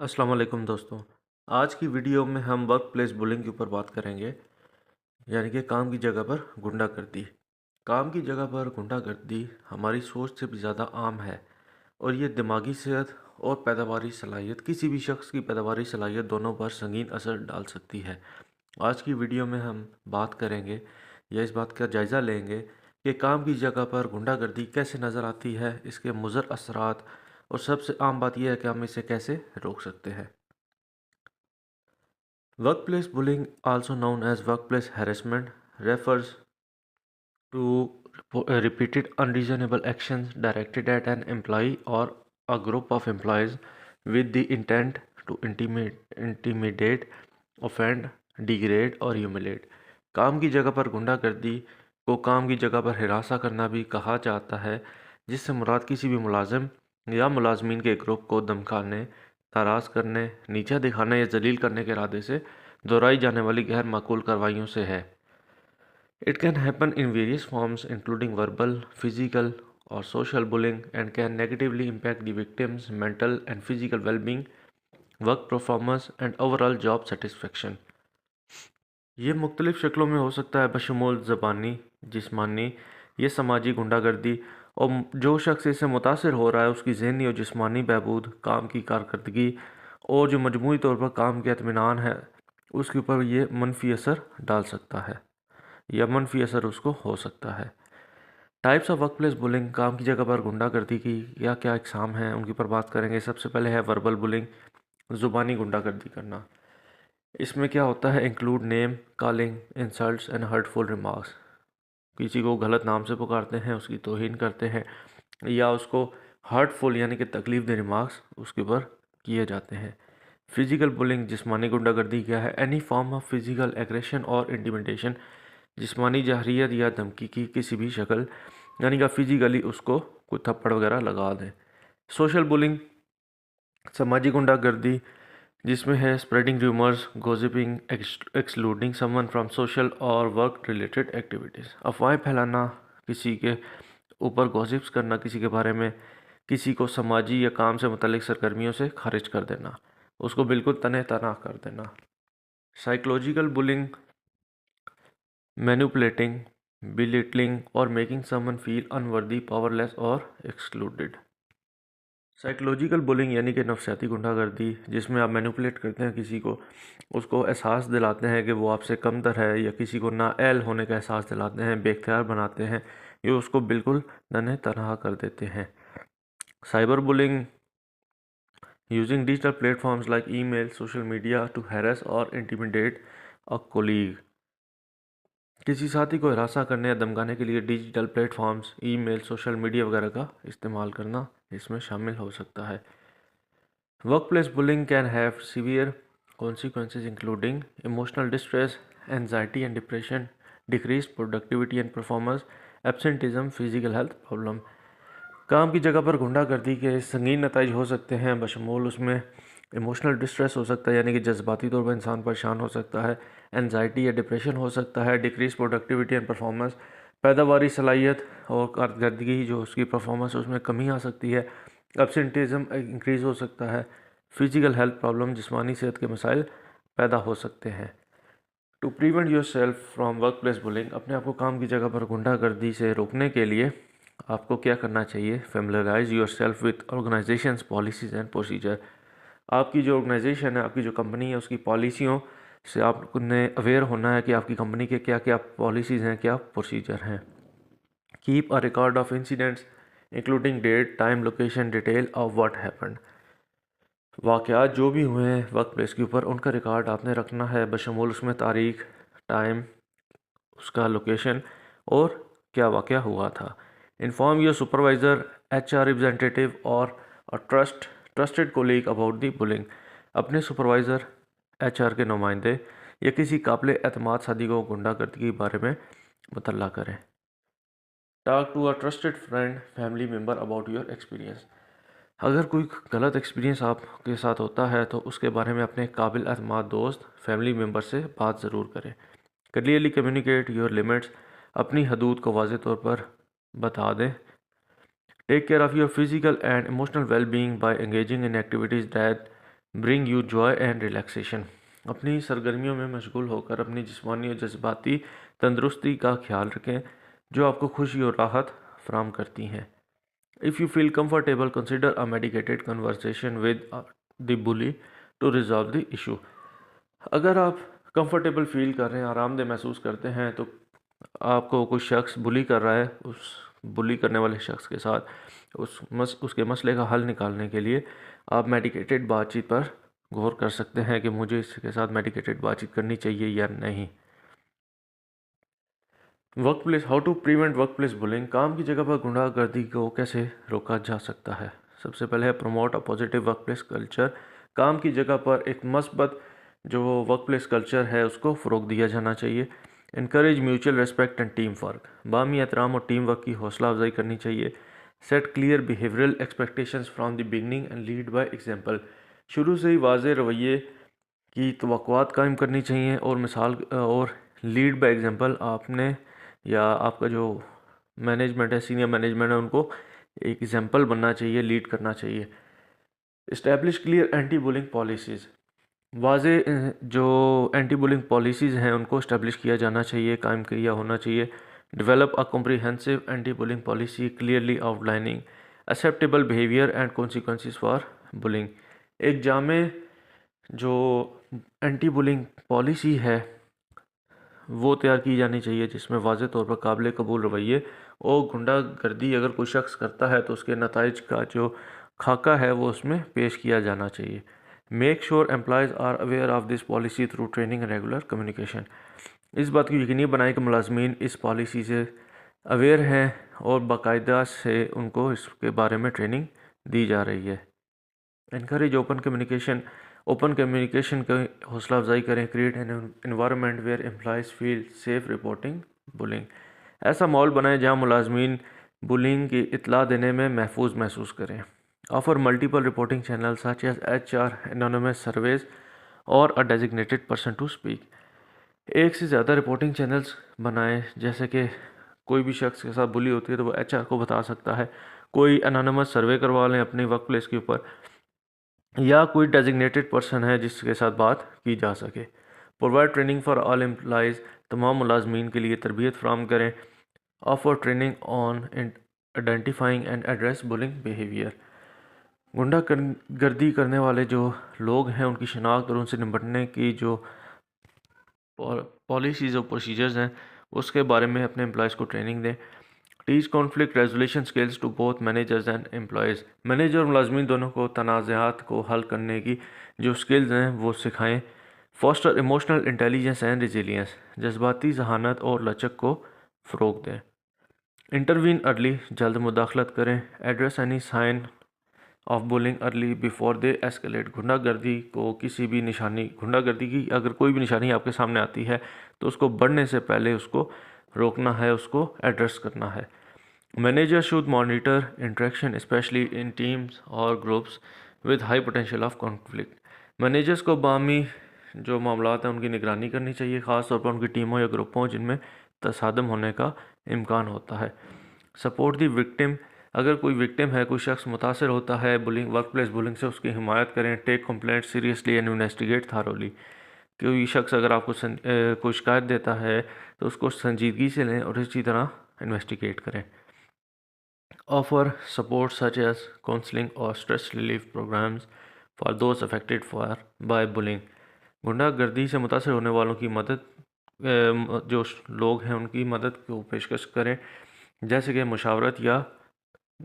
अस्सलाम वालेकुम दोस्तों। आज की वीडियो में हम वर्क प्लेस बुलिंग के ऊपर बात करेंगे, यानी कि काम की जगह पर गुंडागर्दी। काम की जगह पर गुंडागर्दी हमारी सोच से भी ज़्यादा आम है और ये दिमागी सेहत और पैदावारी सलाहियत, किसी भी शख्स की पैदावारी सलाहियत दोनों पर संगीन असर डाल सकती है। आज की वीडियो में हम बात करेंगे या इस बात का जायज़ा लेंगे कि काम की जगह पर गुंडागर्दी कैसे नज़र आती है, इसके मुज़र असरात और सबसे आम बात यह है कि हम इसे कैसे रोक सकते हैं। Workplace bullying, also known as workplace harassment, refers to repeated unreasonable actions directed at an employee or a group of employees with the intent to intimidate, offend, degrade और humiliate। काम की जगह पर गुंडागर्दी को काम की जगह पर हिरासा करना भी कहा जाता है, जिससे मुराद किसी भी मुलाजिम या मुलाजमीन के ग्रुप को धमकाने, नाराज़ करने, नीचा दिखाने या जलील करने के इरादे से दोहराई जाने वाली गैर माकूल कार्रवाइयों से है। It can happen in various forms including verbal, physical or social bullying and can negatively impact the victim's mental and physical well-being, work performance and overall job satisfaction। ये मुख्तलिफ शक्लों में हो सकता है, बशमूल ज़बानी, जिस्मानी या समाजी गुंडागर्दी, और जो शख्स इससे मुतासर हो रहा है उसकी ज़हनी और जिस्मानी बहबूद, काम की कारकर्दगी और जो मजमूई तौर पर काम के इत्मीनान है उसके ऊपर ये मनफी असर डाल सकता है या मनफी असर उसको हो सकता है। टाइप्स ऑफ वर्कप्लेस बुलिंग, काम की जगह पर गुंडागर्दी की क्या क्या इकसाम हैं उनके ऊपर बात करेंगे। सबसे पहले है वर्बल बुलिंग, ज़ुबानी गुंडागर्दी करना। इसमें क्या होता है, include name calling, insults and hurtful remarks. किसी को गलत नाम से पुकारते हैं, उसकी तौहीन करते हैं या उसको हर्टफुल यानी कि तकलीफ दे रिमार्क्स उसके ऊपर किए जाते हैं। फिजिकल बुलिंग, जिस्मानी गुंडागर्दी क्या है, any form of physical aggression और इंटिमिडेशन, जिस्मानी जहरीत या धमकी की किसी भी शक्ल, यानी कि फिजिकली उसको कोई थप्पड़ वगैरह लगा दें। सोशल बुलिंग, समाजी गुंडागर्दी, जिसमें है spreading rumours, gossiping, excluding someone from social और वर्क रिलेटेड एक्टिविटीज़, अफवाहें फैलाना, किसी के ऊपर गॉसिप्स करना, किसी के बारे में किसी को समाजी या काम से मुतल्लिक सरगर्मियों से खारिज कर देना, उसको बिल्कुल तने तना कर देना। साइकोलॉजिकल बुलिंग, मैनिपुलेटिंग, belittling और making someone feel unworthy, powerless और एक्सक्लूडेड। साइकोलॉजिकल बुलिंग यानी कि नफसियाती गुंडागर्दी, जिसमें आप मैनिपुलेट करते हैं किसी को, उसको एहसास दिलाते हैं कि वो आपसे कमतर है या किसी को नाअहल होने का एहसास दिलाते हैं, बेख्तियार बनाते हैं या उसको बिल्कुल नन्हे तनहा कर देते हैं। Cyber bullying, using digital platforms like email, social media to harass और इंटिमिडेट अ कोलीग। किसी साथी को हिरासा करने या धमकाने के लिए digital platforms, email, social media वगैरह का इस्तेमाल करना इसमें शामिल हो सकता है। Workplace bullying can have severe consequences including emotional distress, anxiety and depression, decreased productivity and performance, absenteeism, physical health problem। काम की जगह पर गुंडागर्दी के संगीन नताइज हो सकते हैं, बशमूल उसमें इमोशनल डिस्ट्रेस हो सकता है, यानी कि जज्बाती तौर पर इंसान परेशान हो सकता है, एनजाइटी या डिप्रेशन हो सकता है, डिक्रीज प्रोडक्टिविटी एंड परफॉर्मेंस, पैदावारी सलाहियत और कारकर्दगी जो उसकी परफॉर्मेंस उसमें कमी आ सकती है, एब्सेंटिज्म इंक्रीज़ हो सकता है, फिजिकल हेल्थ प्रॉब्लम, जिस्मानी सेहत के मसाइल पैदा हो सकते हैं। To prevent yourself from workplace bullying, अपने आप को काम की जगह पर गुंडागर्दी से रोकने के लिए आपको क्या करना चाहिए, familiarise your self with organisations, policies and procedure. आपकी जो ऑर्गेनाइजेशन है, आपकी जो कंपनी है, उसकी पॉलिसियों से आपने अवेयर होना है कि आपकी कंपनी के क्या क्या पॉलिसीज़ हैं, क्या प्रोसीजर हैं। Keep a record of incidents including date, time, location, detail of what happened. वाक़यात जो भी हुए हैं वर्क प्लेस के ऊपर, उनका रिकॉर्ड आपने रखना है, बशमूल उसमें तारीख, टाइम, उसका लोकेशन और क्या वाक़या हुआ था। Inform your supervisor, HR representative और trusted colleague about the bullying. अपने सुपरवाइज़र, HR के नुमाइंदे या किसी काबिल एतमाद साथी को गुंडागर्दी के बारे में मुतल्ला करें। Talk to a trusted friend, family member about your experience. अगर कोई गलत एक्सपीरियंस आपके साथ होता है तो उसके बारे में अपने काबिल एतमाद दोस्त, फैमिली मेम्बर से बात ज़रूर करें। क्लियरली कम्युनिकेट योर लिमिट्स, अपनी हदूद को वाज़ेह तौर पर बता दें। Take care of your physical and emotional well being by engaging in activities that bring you joy and relaxation. अपनी सरगर्मियों में मशगूल होकर अपनी जिस्मानी और जज्बाती तंदुरुस्ती का ख्याल रखें जो आपको खुशी और राहत फराहम करती हैं। If you feel comfortable consider a mediated conversation with the bully to resolve the issue. अगर आप कंफर्टेबल फील कर रहे हैं, आरामदेह महसूस करते हैं, तो आपको कोई शख्स बुली कर रहा है, उस बुली करने वाले शख्स के साथ उसके मसले का हल निकालने के लिए आप मेडिकेटेड बातचीत पर गौर कर सकते हैं कि मुझे इसके साथ मेडिकेटेड बातचीत करनी चाहिए या नहीं। Workplace, how to prevent workplace bullying. काम की जगह पर गुंडागर्दी को कैसे रोका जा सकता है। सबसे पहले है promote a positive work place culture. काम की जगह पर एक मस्बत जो वर्क प्लेस कल्चर है उसको फ़रोग दिया जाना चाहिए। Encourage mutual respect and team work. बामी एहतराम और टीम वर्क की हौसला अफजाई करनी चाहिए। Set clear behavioural expectations from the beginning and lead by example. शुरू से ही वाज़ेह रवैये की तवक्कुआत कायम करनी चाहिए और मिसाल और लीड बाय एग्जांपल। आपने या आपका जो मैनेजमेंट है, सीनियर मैनेजमेंट है, उनको एक एग्जांपल बनना चाहिए, लीड करना चाहिए। Establish clear anti bullying policies. वाज़े जो एंटी बुलिंग पॉलिसीज़ हैं उनको इस्टेब्लिश किया जाना चाहिए, कायम किया होना चाहिए। Develop a comprehensive anti bullying policy clearly outlining acceptable behaviour and consequences for bullying. एक जामे जो एंटी बुलिंग पॉलिसी है वो तैयार की जानी चाहिए जिसमें वाज़े तौर पर काबिल कबूल रवैये और गुंडागर्दी अगर कोई शख्स करता है तो उसके नताइज का जो खाका है वो उसमें पेश किया जाना चाहिए। Make sure employees are aware of this policy through training and regular communication. इस बात को यकीनी बनाएं कि मुलाजमीन इस पॉलिसी से अवेयर हैं और बाकायदा से उनको इसके बारे में ट्रेनिंग दी जा रही है। इनकरेज ओपन कम्युनिकेशन की हौसला अफजाई करें। Create an environment where employees feel safe reporting bullying. ऐसा माहौल बनाएं जहां मुलाजमीन बुलिंग की इतला देने में महफूज महसूस करें। Offer multiple reporting channel such as HR anonymous surveys और a designated person to speak. एक से ज़्यादा रिपोर्टिंग चैनल्स बनाएं, जैसे कि कोई भी शख्स के साथ बुली होती है तो वो HR को बता सकता है। कोई एनोनिमस सर्वे करवा लें अपनी वर्क प्लेस के ऊपर, या कोई डेजिग्नेटेड पर्सन है जिसके साथ बात की जा सके। Provide training for all employees. तमाम मुलाजमीन के लिए तरबियत फ्राहम करें। Offer training on identifying and address bullying behaviour. गुंडागर्दी करने वाले जो लोग हैं उनकी शिनाख्त और उनसे निपटने की जो पॉलिसीज़ और प्रोसीजर्स हैं उसके बारे में अपने एम्प्लॉयज़ को ट्रेनिंग दें। Teach conflict resolution skills to both managers and employees. Manager और मुलाजमीन दोनों को तनाज़ात को हल करने की जो स्किल्स हैं वो सिखाएं। Foster emotional intelligence and resilience. जज्बाती जहानत और लचक को फ़रोग दें। इंटरवीन अर्ली, जल्द मुदाखलत करें। Address any sign of bullying early before they escalate. गुंडागर्दी की अगर कोई भी निशानी आपके सामने आती है तो उसको बढ़ने से पहले उसको रोकना है, उसको एड्रेस करना है। Manager should monitor interaction specially in teams और groups with high potential of conflict. Managers को बामी जो मामलात हैं उनकी निगरानी करनी चाहिए, ख़ास तौर पर उनकी टीमों या ग्रुपों जिनमें तसादम होने का इम्कान होता है। सपोर्ट दी विक्टिम। अगर कोई विक्टिम है, कोई शख्स मुतासर होता है बुलिंग, वर्क प्लेस बुलिंग से, उसकी हिमायत करें। Take complaint seriously and investigate thoroughly. कोई शख्स अगर आपको कोई शिकायत देता है तो उसको संजीदगी से लें और इसी तरह इन्वेस्टिगेट करें। Offer support such as counselling और stress relief programs for those affected by bullying. गुंडागर्दी से मुतासर होने वालों की मदद, जो लोग हैं उनकी मदद को पेशकश करें, जैसे कि मुशावरत या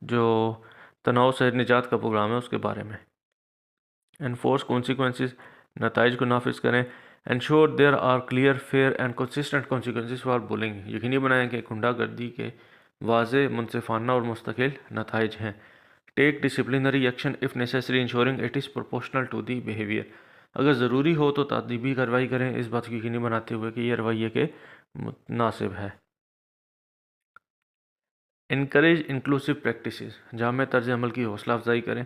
जो तनाव से निजात का प्रोग्राम है उसके बारे में। एनफोर्स कॉन्सिक्वेंसेस, नताइज को नाफिज करें। Ensure there are clear fair and consistent consequences for bullying. यकीनी बनाएं कि गुंडागर्दी के वाज़े, मुनसिफाना और मुस्तकिल नताइज हैं। Take disciplinary action if necessary ensuring it is proportional to the behaviour. अगर ज़रूरी हो तो तादीबी कार्रवाई करें, इस बात को यकीनी बनाते हुए कि यह रवैये के मुनासिब है। Encourage inclusive practices. जामे तर्ज अमल की हौसला अफजाई करें।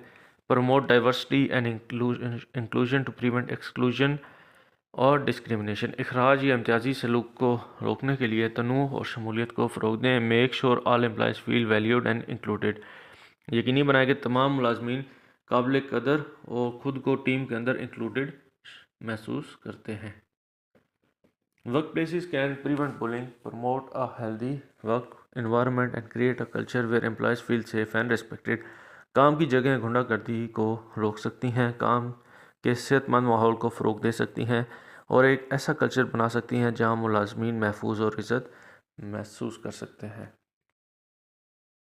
Promote diversity and inclusion to prevent exclusion और डिस्क्रिमिनेशन। इखराज या इम्तियाजी सलूक को रोकने के लिए तनूह और शमूलियत को फ़रोग दें। Make sure all employees feel valued and included. यकीनी बनाएं कि तमाम मुलाजमीन काबिल कदर और खुद को टीम के अंदर इंक्लूडेड महसूस करते हैं। Workplaces can prevent bullying, promote a healthy work environment and create a culture where employees feel safe and respected. काम की जगह गुंडागर्दी को रोक सकती हैं, काम के सेहतमंद माहौल को फ़रोग दे सकती हैं और एक ऐसा कल्चर बना सकती हैं जहां मुलाजमीन महफूज और इज़्ज़त महसूस कर सकते हैं।